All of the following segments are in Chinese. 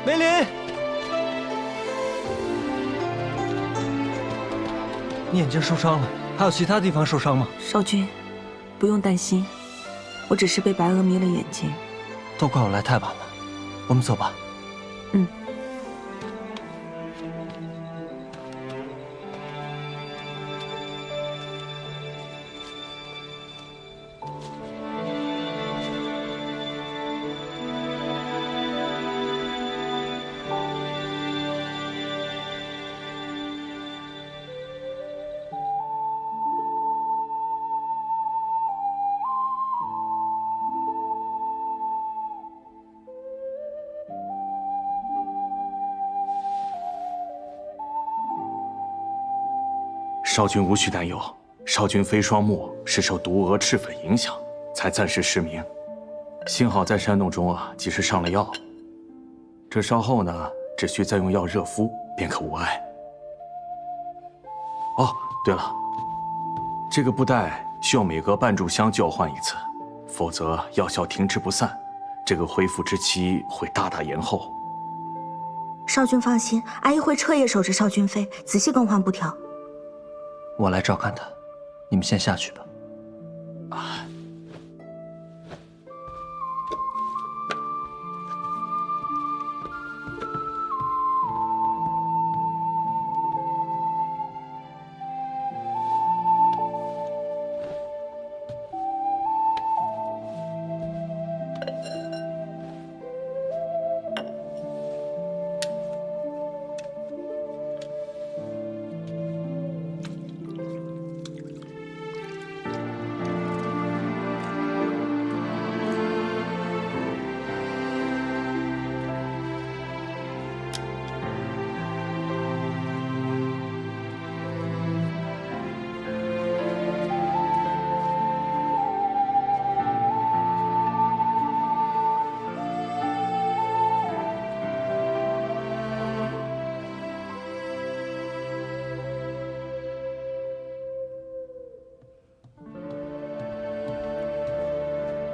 梅林，你眼睛受伤了，还有其他地方受伤吗？少君，不用担心，我只是被白鹅迷了眼睛。都怪我来太晚了，我们走吧。嗯。少君无需担忧，少君飞双目是受毒蛾赤粉影响，才暂时失明。幸好在山洞中及时上了药，这稍后呢，只需再用药热敷，便可无碍。哦，对了，这个布袋需要每隔半炷香就要换一次，否则药效停滞不散，这个恢复之期会大大延后。少君放心，阿姨会彻夜守着少君妃，仔细更换布条。我来照看他，你们先下去吧。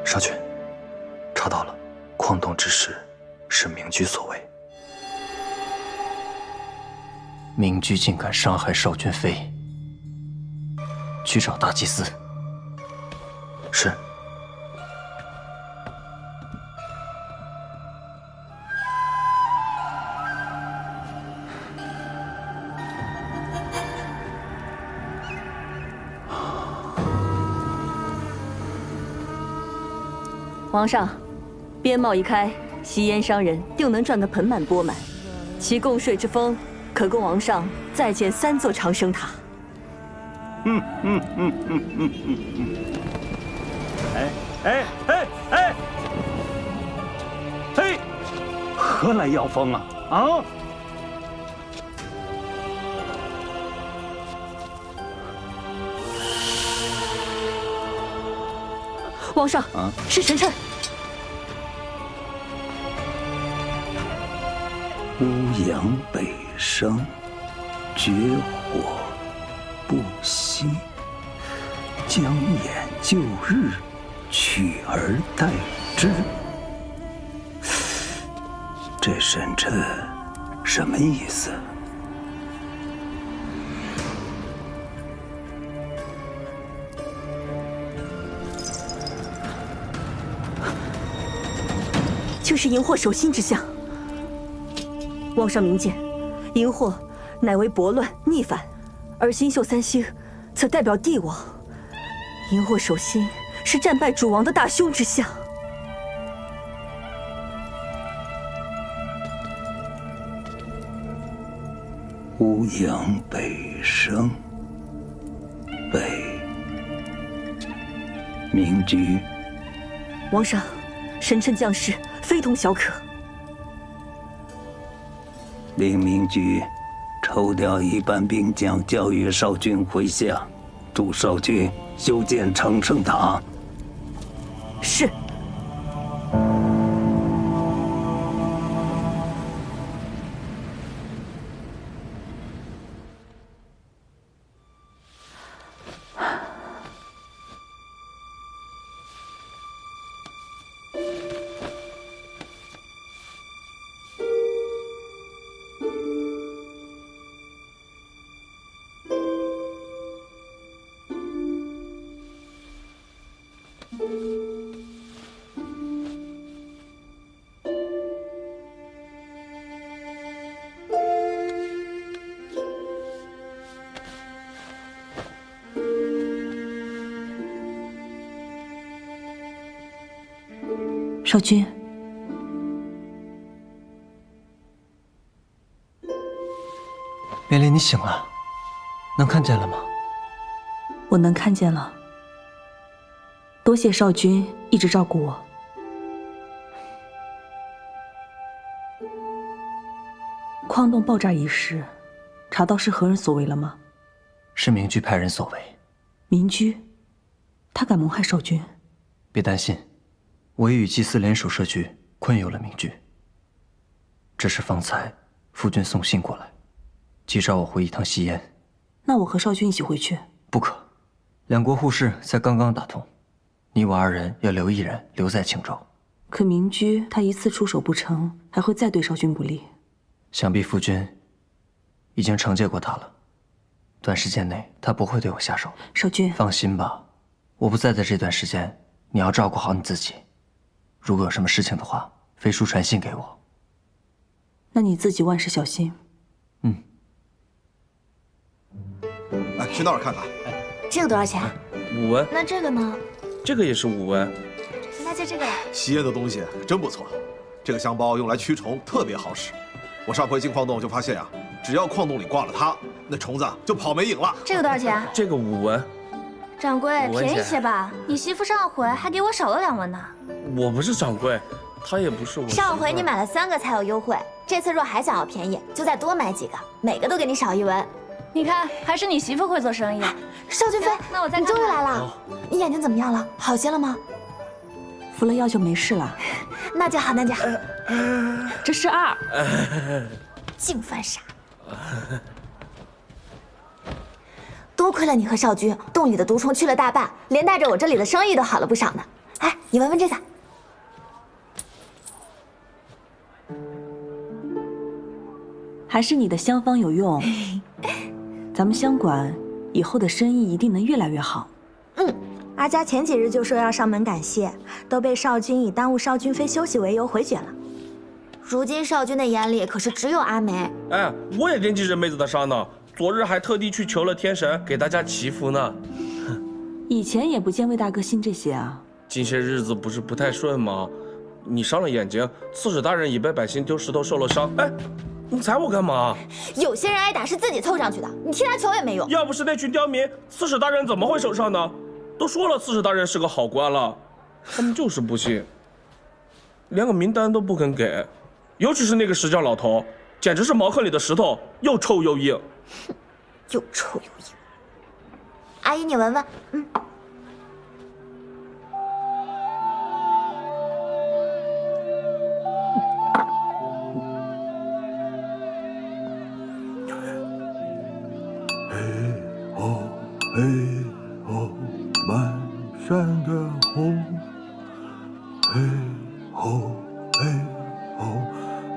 少君，查到了，矿洞之事是明居所为。明居竟敢伤害少君妃，去找大祭司。是。皇上，边贸一开，吸烟商人定能赚得盆满钵满，其供税之风，可供王上再建3座长生塔。嘿，何来妖风啊？啊！皇上，是臣臣。乌阳北升，绝火不息，将掩旧日，取而代之。这神臣什么意思？就是荧惑守心之象。皇上明鉴，荧惑乃为悖乱逆反，而星宿3星则代表帝王。荧惑守心是战败主王的大凶之象。乌阳北升，北明居。皇上，神臣将士非同小可。令明居抽调一班兵将，教育少君麾下，助少君修建长生塔。是。少君，梅林，你醒了，能看见了吗？我能看见了。多谢少君一直照顾我。矿洞爆炸一事，查到是何人所为了吗？是明居派人所为。明居，他敢谋害少君？别担心，我已与祭司联手设局，困囿了明居。只是方才夫君送信过来，急召我回一趟西燕。那我和少君一起回去。不可，两国互市才刚刚打通，你我二人要留一人留在青州。可明居他一次出手不成，还会再对少君不利。想必夫君已经惩戒过他了，短时间内他不会对我下手。少君，放心吧，我不在的这段时间，你要照顾好你自己。如果有什么事情的话，飞书传信给我。那你自己万事小心。哎，去那儿看看。这个多少钱5文。那这个呢？这个也是5文。那就这个了。西燕的东西真不错，这个香包用来驱虫特别好使。我上回进矿洞就发现呀，只要矿洞里挂了它，那虫子就跑没影了。这个多少钱？这个5文。掌柜， 5文钱便宜些吧。你媳妇上回还给我少了2文呢。我不是掌柜，她也不是我。上回你买了3个才有优惠，这次若还想要便宜，就再多买几个，每个都给你少1文。你看，还是你媳妇会做生意。邵君飞，那我再看看。你终于来了，你眼睛怎么样了？好些了吗？服了药就没事了。那就好，那就好。这是2，净犯傻。多亏了你和少君，洞里的毒虫去了大半，连带着我这里的生意都好了不少呢。哎，你闻闻这个。还是你的香方有用。咱们香馆以后的生意一定能越来越好。阿佳前几日就说要上门感谢，都被少君以耽误少君妃休息为由回绝了。如今少君的眼里可是只有阿梅。哎，我也惦记着妹子的伤呢，昨日还特地去求了天神，给大家祈福呢。以前也不见魏大哥信这些啊。近些日子不是不太顺吗？你伤了眼睛，刺史大人已被百姓丢石头受了伤。哎，你踩我干嘛？有些人挨打是自己凑上去的，你替他求也没用。要不是那群刁民，刺史大人怎么会受伤呢？都说了，刺史大人是个好官了，他们就是不信，连个名单都不肯给。尤其是那个石匠老头，简直是茅坑里的石头，又臭又硬。又臭又硬。阿姨，你闻闻，嘿吼，满山的红，嘿吼嘿吼，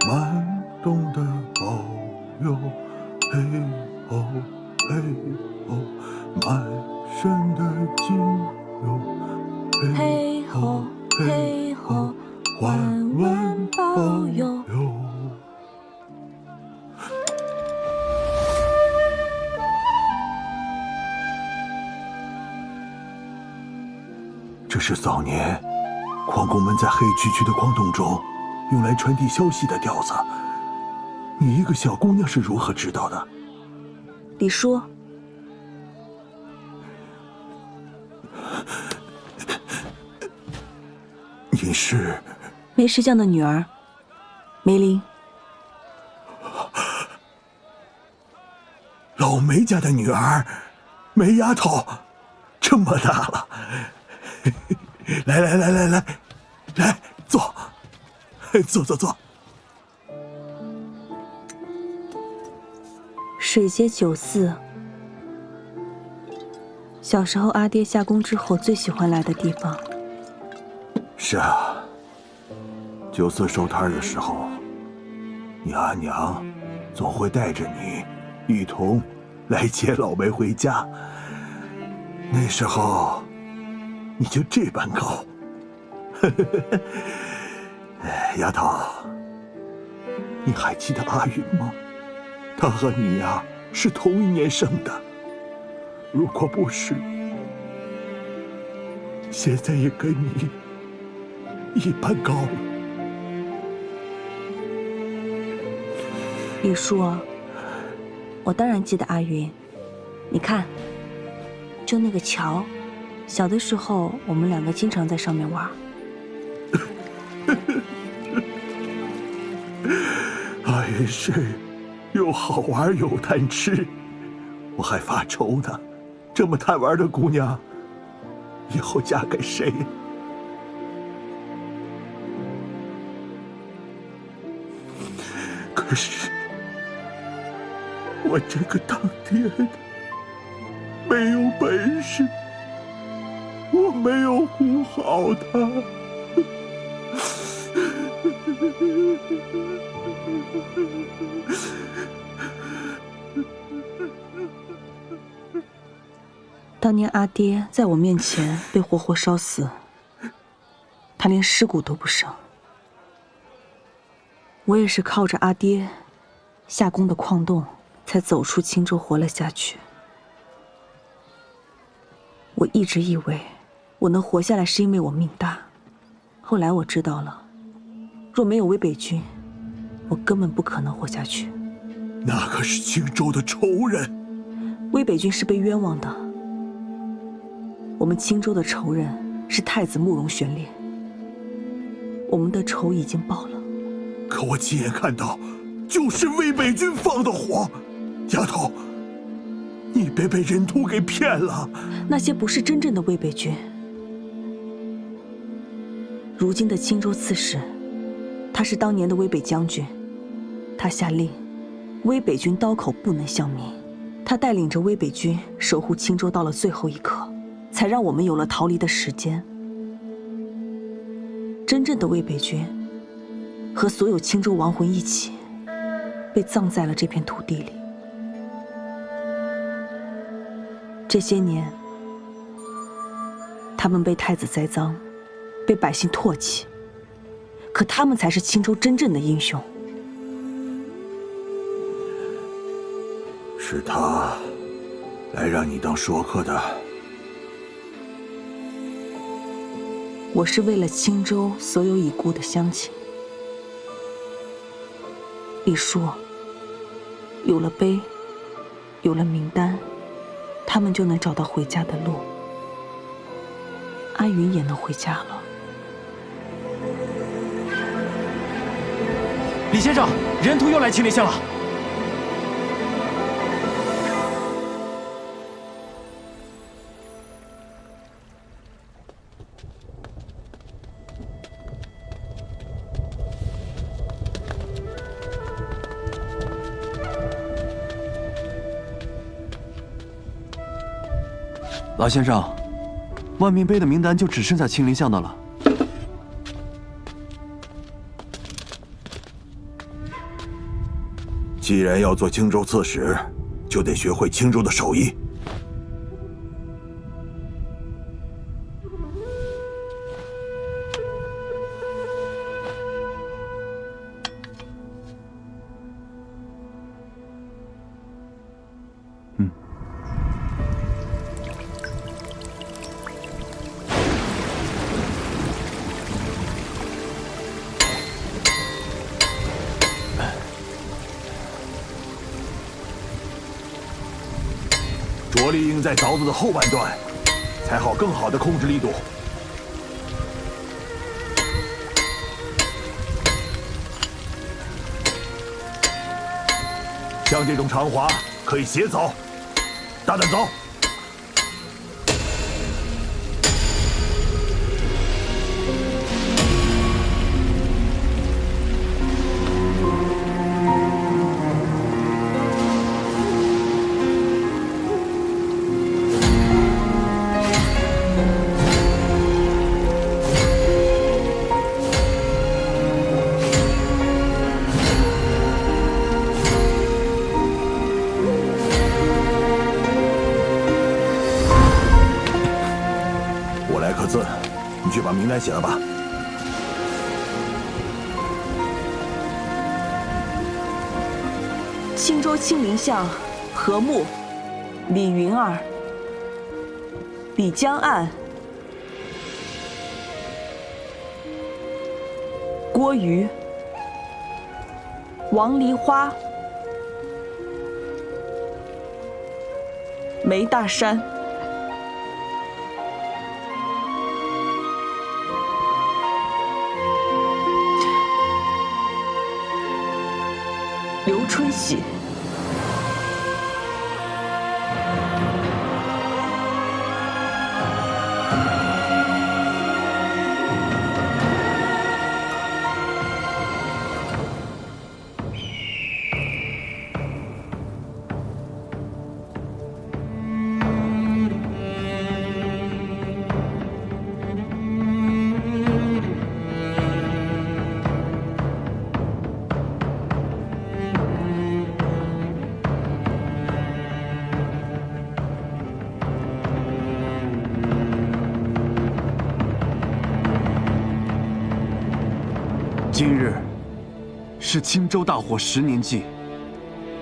满洞的宝哟，嘿吼嘿吼，满山的金哟，嘿吼嘿吼，万万保佑。这是早年矿工们在黑黢黢的矿洞中用来传递消息的调子。你一个小姑娘是如何知道的？李叔，你是梅石匠的女儿，梅林。老梅家的女儿，梅丫头，这么大了。来，坐，坐。水街酒肆，小时候阿爹下工之后最喜欢来的地方。是啊，酒肆收摊的时候，你阿娘总会带着你一同来接老梅回家。那时候，你就这般高。丫头，你还记得阿云吗？她和你呀是同一年生的。如果不是，现在也跟你一般高了。李叔，我当然记得阿云。你看，就那个桥，小的时候我们两个经常在上面玩。阿云是又好玩又贪吃，我还发愁呢。这么贪玩的姑娘，以后嫁给谁？可是我这个当爹的没有本事，我没有护好她。当年阿爹在我面前被活活烧死，他连尸骨都不剩。我也是靠着阿爹下宫的矿洞，才走出青州活了下去。我一直以为我能活下来是因为我命大，后来我知道了，若没有魏北军，我根本不可能活下去。那可是青州的仇人。魏北军是被冤枉的，我们青州的仇人是太子慕容玄烈，我们的仇已经报了。可我亲眼看到，就是魏北军放的火。丫头，你别被人徒给骗了。那些不是真正的魏北军。如今的青州刺史，他是当年的魏北将军，他下令，魏北军刀口不能相明。他带领着魏北军守护青州到了最后一刻，才让我们有了逃离的时间。真正的魏北军和所有青州亡魂一起被葬在了这片土地里。这些年，他们被太子栽赃，被百姓唾弃，可他们才是青州真正的英雄。是他来让你当说客的。我是为了青州所有已故的乡亲。李叔，有了碑，有了名单，他们就能找到回家的路。阿云也能回家了。李先生，人徒又来青莲县了。老先生，万民碑的名单就只剩下青林巷的了。既然要做青州刺史，就得学会青州的手艺。着力应在凿子的后半段，才好更好的控制力度。像这种长滑可以斜凿，大胆凿。可字，你去把名单写了吧。青州青林巷何木、李云儿、李江岸、郭瑜、王梨花、梅大山、刘春喜、今日是青州大火10年祭。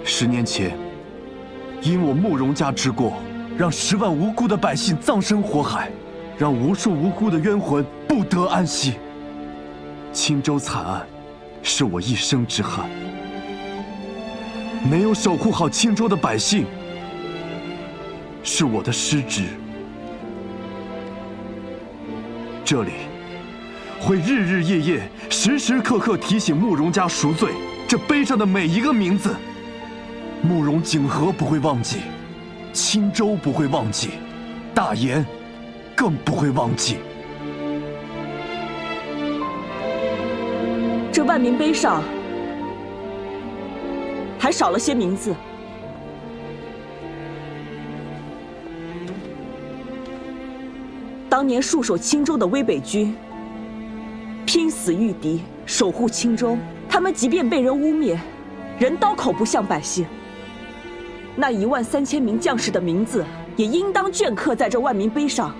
10年前，因我慕容家之过，让10万无辜的百姓葬身火海，让无数无辜的冤魂不得安息。青州惨案，是我一生之憾。没有守护好青州的百姓，是我的失职。这里会日日夜夜、时时刻刻提醒慕容家赎罪。这碑上的每一个名字，慕容景和不会忘记，青州不会忘记，大言更不会忘记。这万民碑上还少了些名字。当年戍守青州的威北军，拼死御敌，守护青州。他们即便被人污蔑，仍刀口不向百姓。那13000名将士的名字，也应当镌刻在这万民碑上。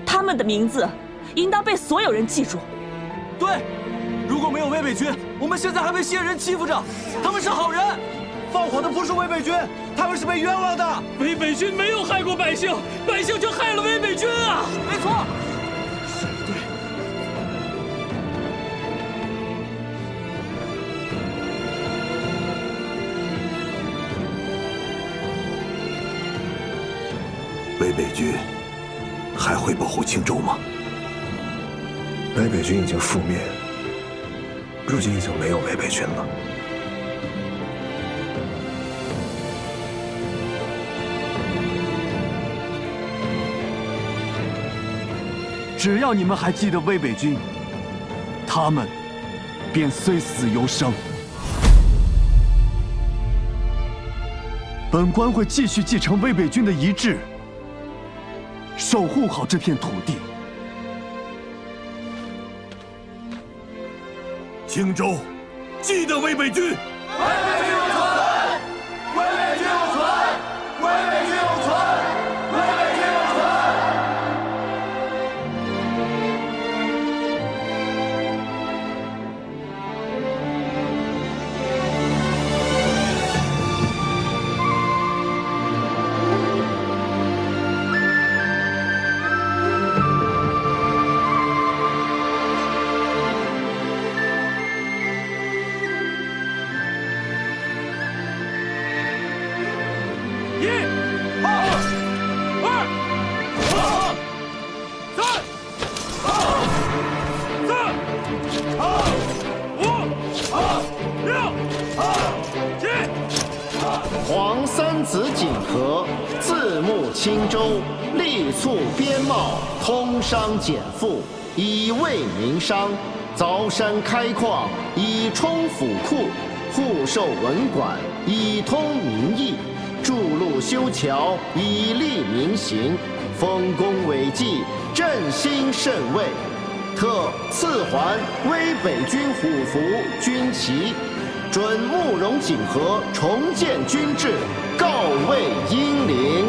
他们的名字，应当被所有人记住。对，如果没有威北军，我们现在还被些人欺负着。他们是好人。放火的不是威北军，他们是被冤枉的。威北军没有害过百姓，百姓却害了威北军啊！没错。威北军还会保护青州吗？威北军已经覆灭，如今已经没有威北军了。只要你们还记得威北军，他们便虽死犹生。本官会继续继承威北军的遗志，守护好这片土地。青州，记得威北军！威北军永存！威北军永存！威北军永存！威北军永存！黄三子景和，字慕青州，力促边贸，通商减赋，以慰民商；凿山开矿，以充府库；户授文管，以通民意；筑路修桥，以利民行；丰功伟绩，振兴甚慰。特赐还威北军虎符、军旗。准慕容景和重建军制，告慰英灵。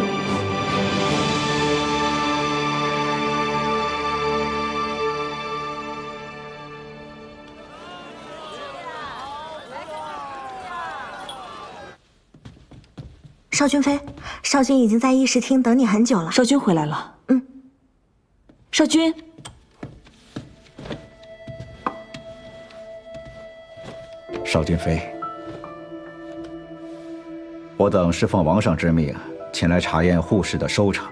少君妃，少君已经在议事厅等你很久了。少君回来了。嗯。少君。少君妃，我等是奉王上之命前来查验护士的收成。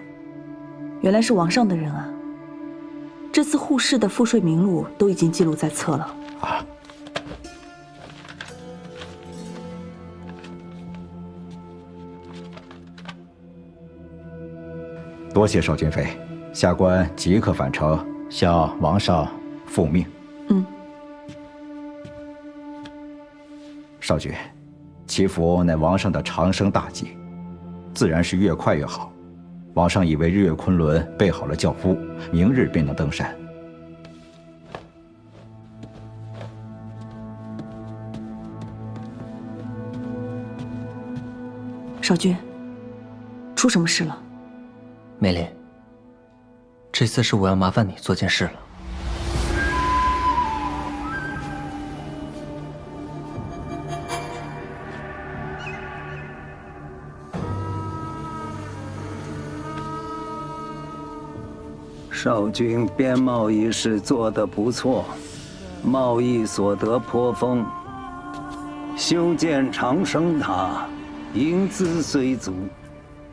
原来是王上的人啊！这次护士的赋税名录都已经记录在册了。啊。多谢少君妃，下官即刻返程向王上复命。嗯。少君，祈福乃王上的长生大计，自然是越快越好。王上已为日月昆仑备好了轿夫，明日便能登山。少君，出什么事了？梅林，这次是我要麻烦你做件事了。少君边贸一事做得不错，贸易所得颇丰。修建长生塔，营资虽足，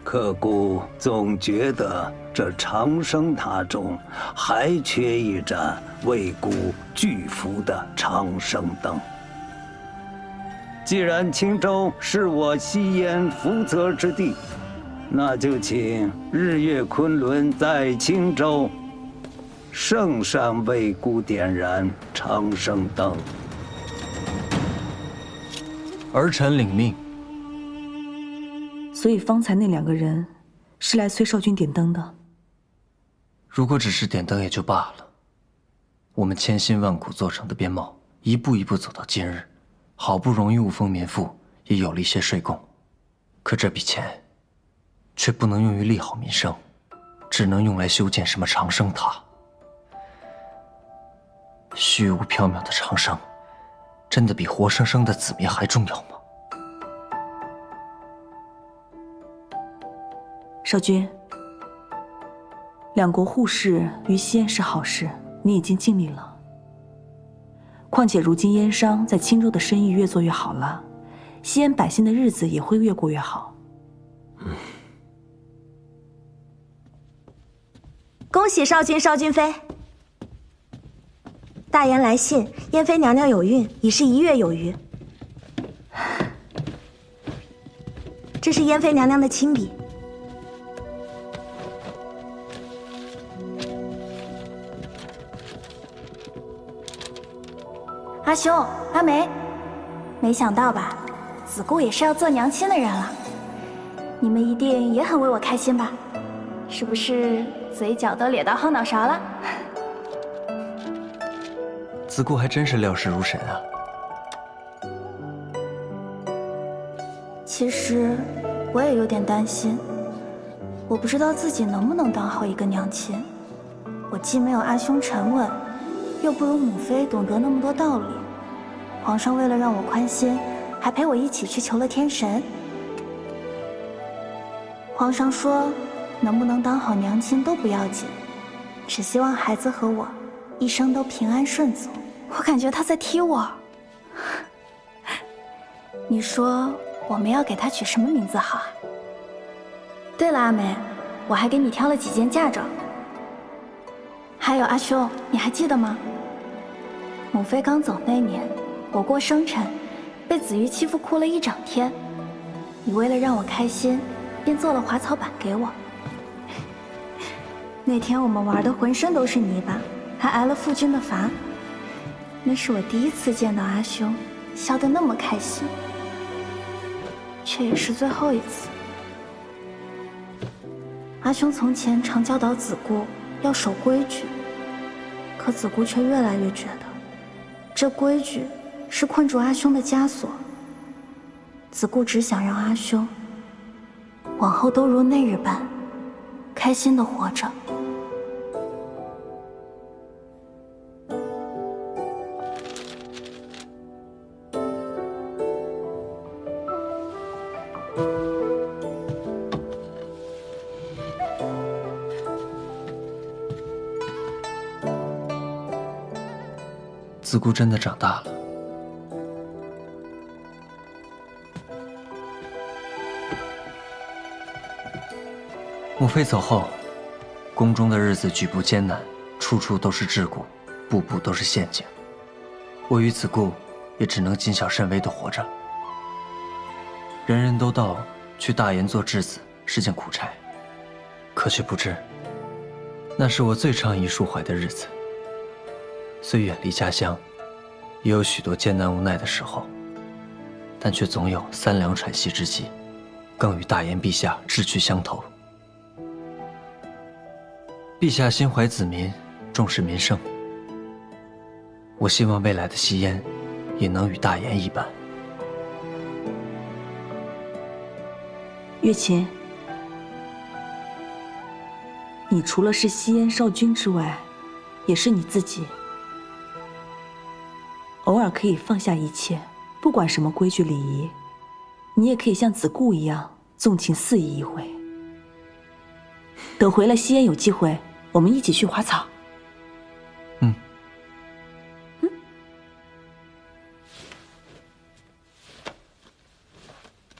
可故总觉得这长生塔中还缺一盏为古巨幅的长生灯。既然青州是我西燕福泽之地，那就请日月昆仑在青州圣上为孤点燃长生灯。儿臣领命。所以方才那2个人是来催少君点灯的。如果只是点灯也就罢了，我们千辛万苦做成的边贸，一步一步走到今日，好不容易物丰民富，也有了一些税贡，可这笔钱却不能用于利好民生，只能用来修建什么长生塔。虚无缥缈的长生，真的比活生生的子民还重要吗？少君，2国互市于西燕是好事，你已经尽力了。况且如今燕商在青州的生意越做越好了，西燕百姓的日子也会越过越好。恭喜少君、少君妃！大言来信，燕妃娘娘有孕，已是1月有余。这是燕妃娘娘的亲笔。阿兄、阿梅，没想到吧？子固也是要做娘亲的人了。你们一定也很为我开心吧？是不是嘴角都咧到后脑勺了？子固还真是料事如神啊。其实我也有点担心，我不知道自己能不能当好一个娘亲。我既没有阿兄沉稳，又不如母妃懂得那么多道理。皇上为了让我宽心，还陪我一起去求了天神。皇上说，能不能当好娘亲都不要紧，只希望孩子和我一生都平安顺足。我感觉他在踢我。你说我们要给他取什么名字好啊？对了，阿梅，我还给你挑了几件嫁妆。还有阿兄，你还记得吗？母妃刚走那年，我过生辰，被子瑜欺负哭了一整天。你为了让我开心，便做了滑草板给我。那天我们玩的浑身都是泥巴，还挨了父君的罚。那是我第一次见到阿兄笑得那么开心，却也是最后一次。阿兄从前常教导子固要守规矩，可子固却越来越觉得，这规矩是困住阿兄的枷锁。子固只想让阿兄往后都如那日般开心地活着。子姑真的长大了。母妃走后，宫中的日子举步艰难，处处都是桎梏，步步都是陷阱。我与子姑也只能谨小慎微地活着。人人都道去大研做质子是件苦差，可却不知，那是我最畅意抒怀的日子。虽远离家乡，也有许多艰难无奈的时候，但却总有三两喘息之际，更与大研陛下志趣相投。陛下心怀子民，重视民生。我希望未来的西燕，也能与大研一般。月琴，你除了是西燕少君之外，也是你自己。偶尔可以放下一切，不管什么规矩礼仪，你也可以像子固一样纵情肆意一回。等回了西燕有机会，我们一起去花草。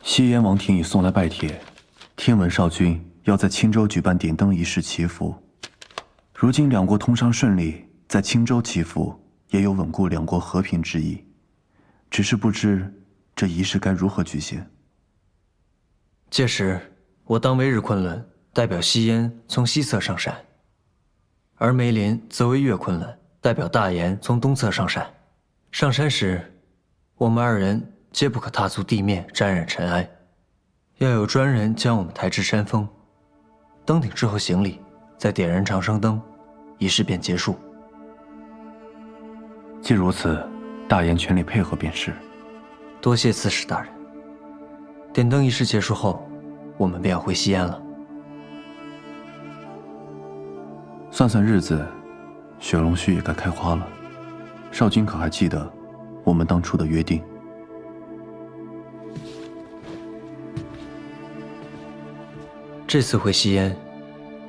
西燕王庭已送来拜帖，听闻少君要在青州举办点灯仪式祈福。如今两国通商顺利，在青州祈福也有稳固两国和平之意。只是不知这仪式该如何举行。届时，我当为日昆仑，代表西燕从西侧上山；而梅林则为月昆仑，代表大研从东侧上山。上山时，我们二人皆不可踏足地面，沾染尘埃，要有专人将我们抬至山峰。登顶之后行礼，再点燃长生灯，仪式便结束。既如此，大研全力配合便是。多谢刺史大人。点灯仪式结束后，我们便要回西安了。算算日子，雪龙须也该开花了。少君可还记得我们当初的约定？这次回西燕，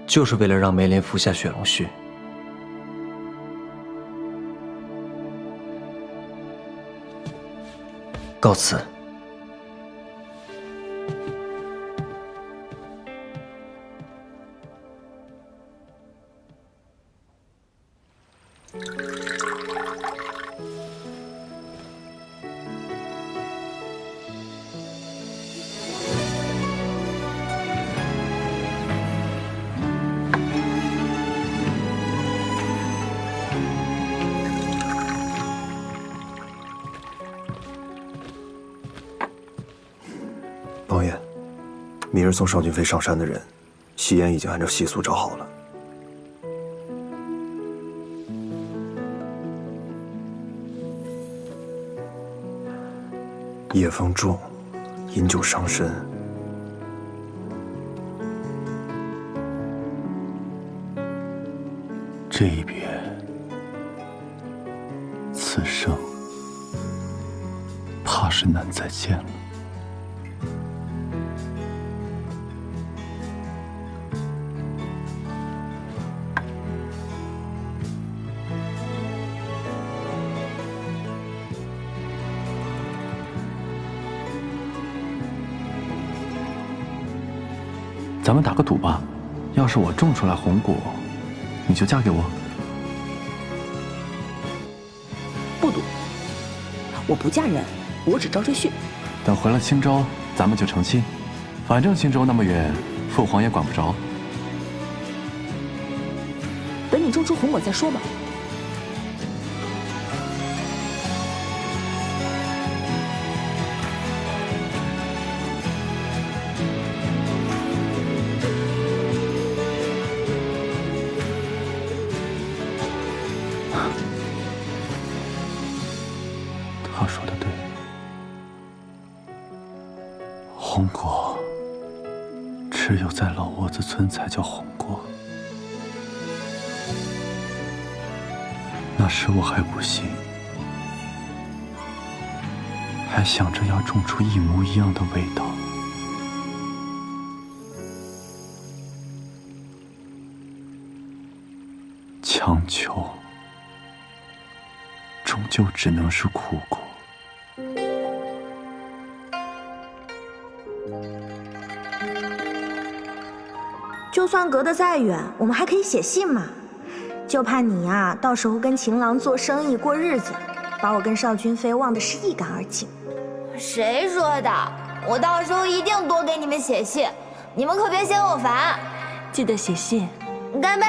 就是为了让梅林服下雪龙须。告辞。王爷，明日送少君妃上山的人，西燕已经按照习俗找好了。夜风重，饮酒伤身。这一别，此生怕是难再见了。咱们打个赌吧，要是我种出来红果，你就嫁给我。不赌，我不嫁人，我只招赘婿。等回了青州，咱们就成亲。反正青州那么远，父皇也管不着。等你种出红果再说吧。他说的对，红果只有在老窝子村才叫红果。那时我还不信，还想着要种出一模一样的味道。强求种究只能是苦果。就算隔得再远，我们还可以写信嘛。就怕你呀，到时候跟情郎做生意过日子，把我跟邵君飞忘得是一干二净。谁说的？我到时候一定多给你们写信，你们可别嫌我烦。记得写信。干杯！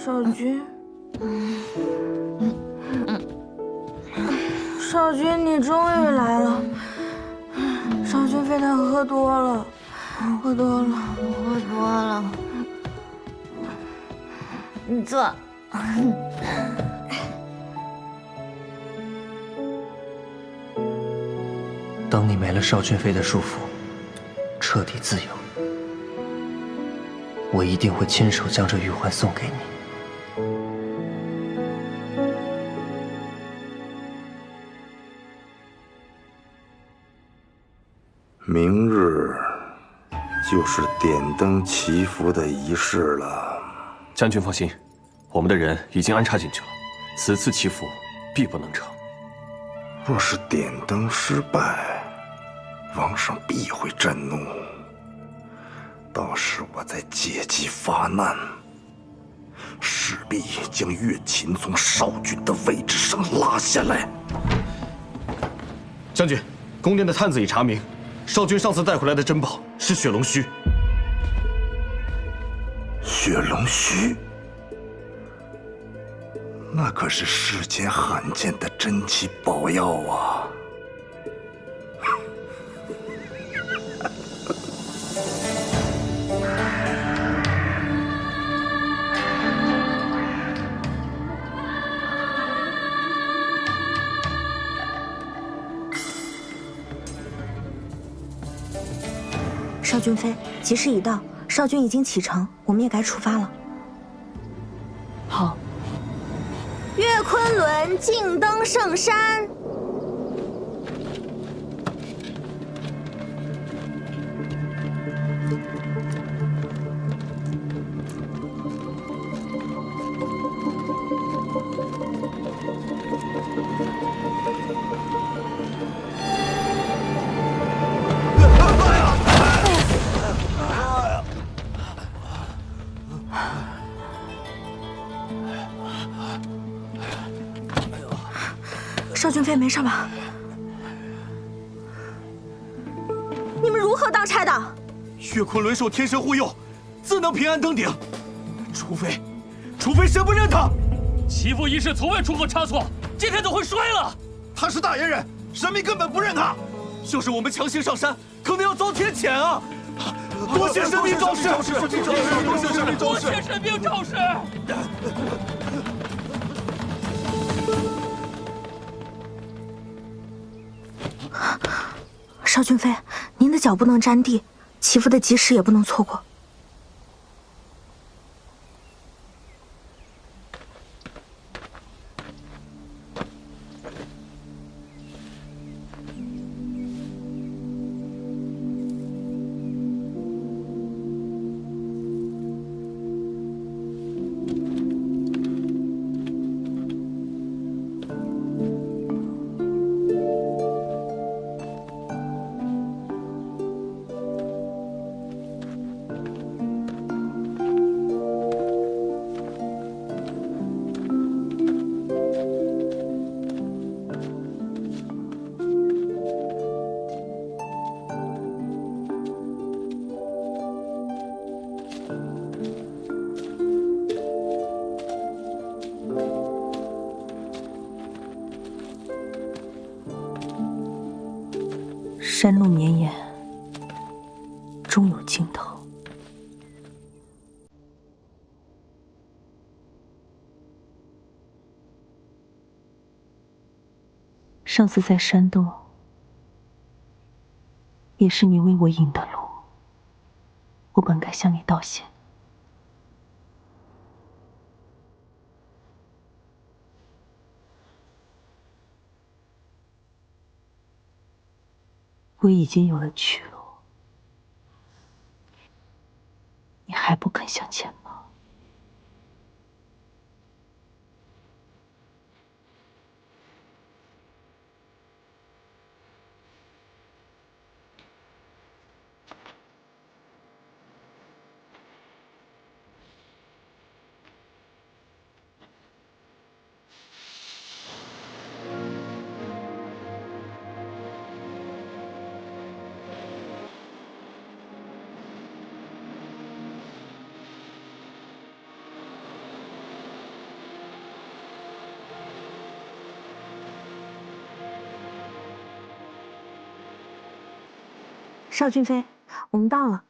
少君，少君，你终于来了。少君非他喝多了，喝多了，喝多了。你坐。等你没了邵君飞的束缚，彻底自由，我一定会亲手将这玉环送给你。明日就是点灯祈福的仪式了。将军放心，我们的人已经安插进去了，此次祈福必不能成。若是点灯失败，王上必会震怒，到时我再借机发难，势必将乐琴从少君的位置上拉下来。将军，宫殿的探子已查明，少君上次带回来的珍宝是雪龙须。雪龙须，那可是世间罕见的珍奇宝药啊！少君飞，吉时已到，少君已经启程，我们也该出发了。好。岳昆仑竞登圣山。少君飞没事吧？你们如何当差的？岳昆仑受天神护佑，自能平安登顶。除非神不认他。祈福仪式从未出过差错，今天怎么会衰了？他是大野人，神明根本不认他。就是我们强行上山，可能要遭天谴啊！多谢神明昭示，多谢神明昭示。少君飞，您的脚不能沾地，祈福的吉时也不能错过。山路绵延，终有尽头。上次在山洞，也是你为我引的路，我本该向你道谢。我已经有了去路，你还不肯向前吗？邵俊飞，我们到了。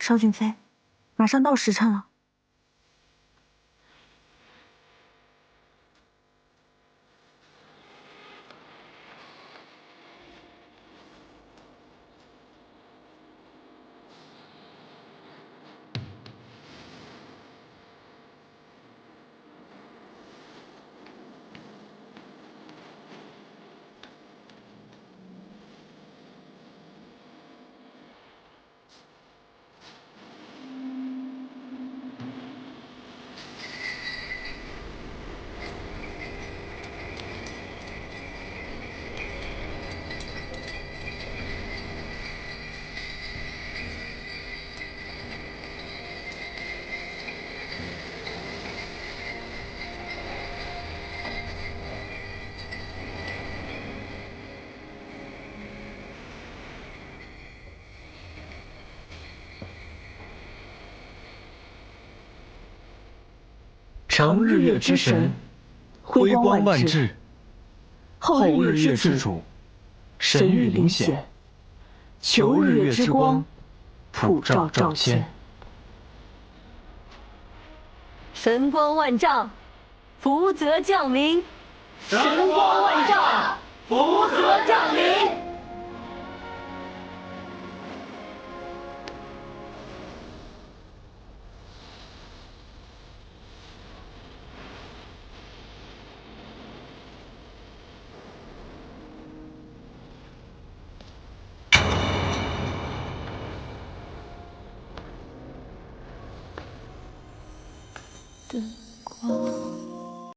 邵俊飞，马上到时辰了。乘日月之神，辉光万致；后日月之主，神域灵显；求日月之光，普照赵谦。神光万丈，福泽降临；神光万丈，福泽降临。灯光。